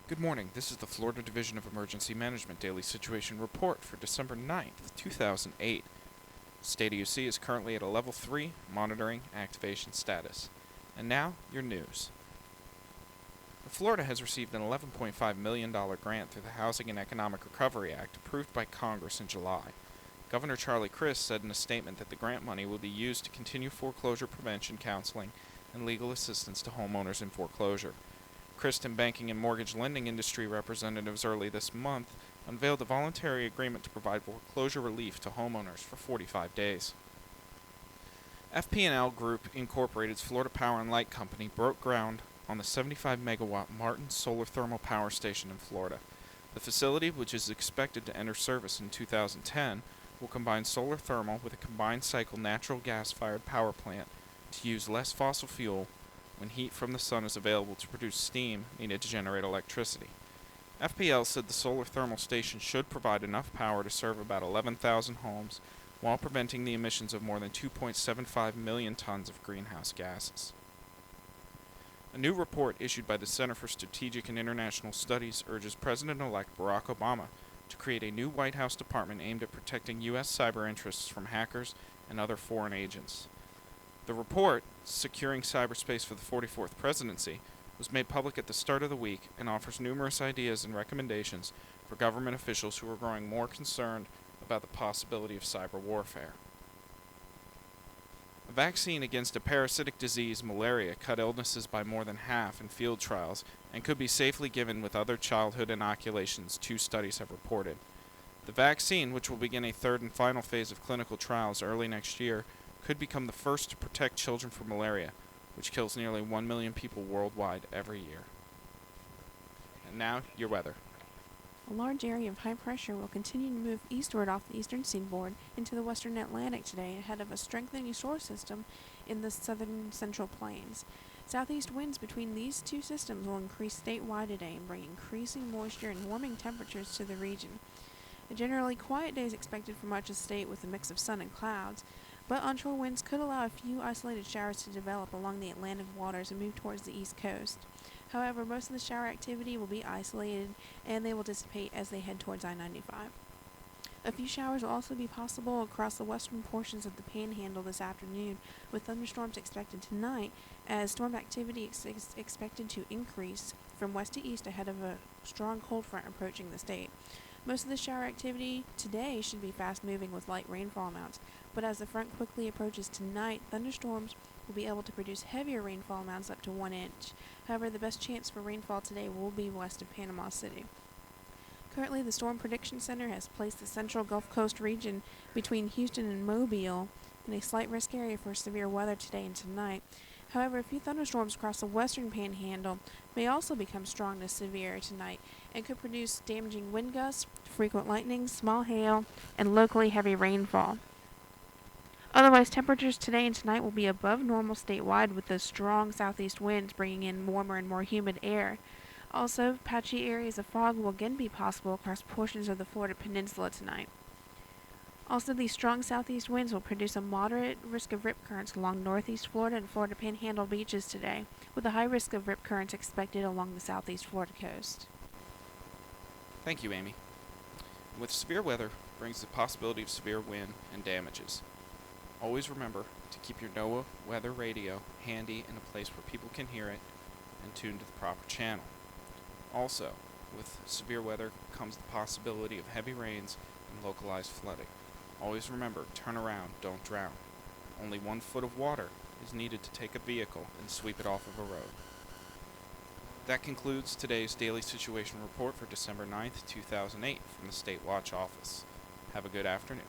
Good morning. This is the Florida Division of Emergency Management Daily Situation Report for December 9th, 2008. State EUC is currently at a Level 3 monitoring activation status. And now, your news. Florida has received an $11.5 million grant through the Housing and Economic Recovery Act approved by Congress in July. Governor Charlie Crist said in a statement that the grant money will be used to continue foreclosure prevention counseling and legal assistance to homeowners in foreclosure. Crist and banking and mortgage lending industry representatives early this month unveiled a voluntary agreement to provide foreclosure relief to homeowners for 45 days. FP&L Group Incorporated's Florida Power and Light Company broke ground on the 75-megawatt Martin Solar Thermal Power Station in Florida. The facility, which is expected to enter service in 2010, will combine solar thermal with a combined cycle natural gas-fired power plant to use less fossil fuel when heat from the sun is available to produce steam needed to generate electricity. FPL said the solar thermal station should provide enough power to serve about 11,000 homes while preventing the emissions of more than 2.75 million tons of greenhouse gases. A new report issued by the Center for Strategic and International Studies urges President-elect Barack Obama to create a new White House department aimed at protecting U.S. cyber interests from hackers and other foreign agents. The report, Securing Cyberspace for the 44th Presidency, was made public at the start of the week and offers numerous ideas and recommendations for government officials who are growing more concerned about the possibility of cyber warfare. A vaccine against a parasitic disease, malaria, cut illnesses by more than half in field trials and could be safely given with other childhood inoculations, 2 studies have reported. The vaccine, which will begin a third and final phase of clinical trials early next year, could become the first to protect children from malaria, which kills nearly 1 million people worldwide every year. And now, your weather. A large area of high pressure will continue to move eastward off the eastern seaboard into the western Atlantic today ahead of a strengthening shore system in the southern central plains. Southeast winds between these two systems will increase statewide today and bring increasing moisture and warming temperatures to the region. A generally quiet day is expected for much of the state with a mix of sun and clouds, but onshore winds could allow a few isolated showers to develop along the Atlantic waters and move towards the east coast. However, most of the shower activity will be isolated and they will dissipate as they head towards I-95. A few showers will also be possible across the western portions of the Panhandle this afternoon, with thunderstorms expected tonight as storm activity is expected to increase from west to east ahead of a strong cold front approaching the state. Most of the shower activity today should be fast-moving with light rainfall amounts, but as the front quickly approaches tonight, thunderstorms will be able to produce heavier rainfall amounts up to 1 inch. However, the best chance for rainfall today will be west of Panama City. Currently, the Storm Prediction Center has placed the central Gulf Coast region between Houston and Mobile in a slight risk area for severe weather today and tonight. However, a few thunderstorms across the western Panhandle may also become strong to severe tonight and could produce damaging wind gusts, frequent lightning, small hail, and locally heavy rainfall. Otherwise, temperatures today and tonight will be above normal statewide with those strong southeast winds bringing in warmer and more humid air. Also, patchy areas of fog will again be possible across portions of the Florida Peninsula tonight. Also, these strong southeast winds will produce a moderate risk of rip currents along northeast Florida and Florida Panhandle beaches today, with a high risk of rip currents expected along the southeast Florida coast. Thank you, Amy. With severe weather brings the possibility of severe wind and damages. Always remember to keep your NOAA weather radio handy in a place where people can hear it and tuned to the proper channel. Also, with severe weather comes the possibility of heavy rains and localized flooding. Always remember, turn around, don't drown. Only 1 foot of water is needed to take a vehicle and sweep it off of a road. That concludes today's Daily Situation Report for December 9th, 2008 from the State Watch Office. Have a good afternoon.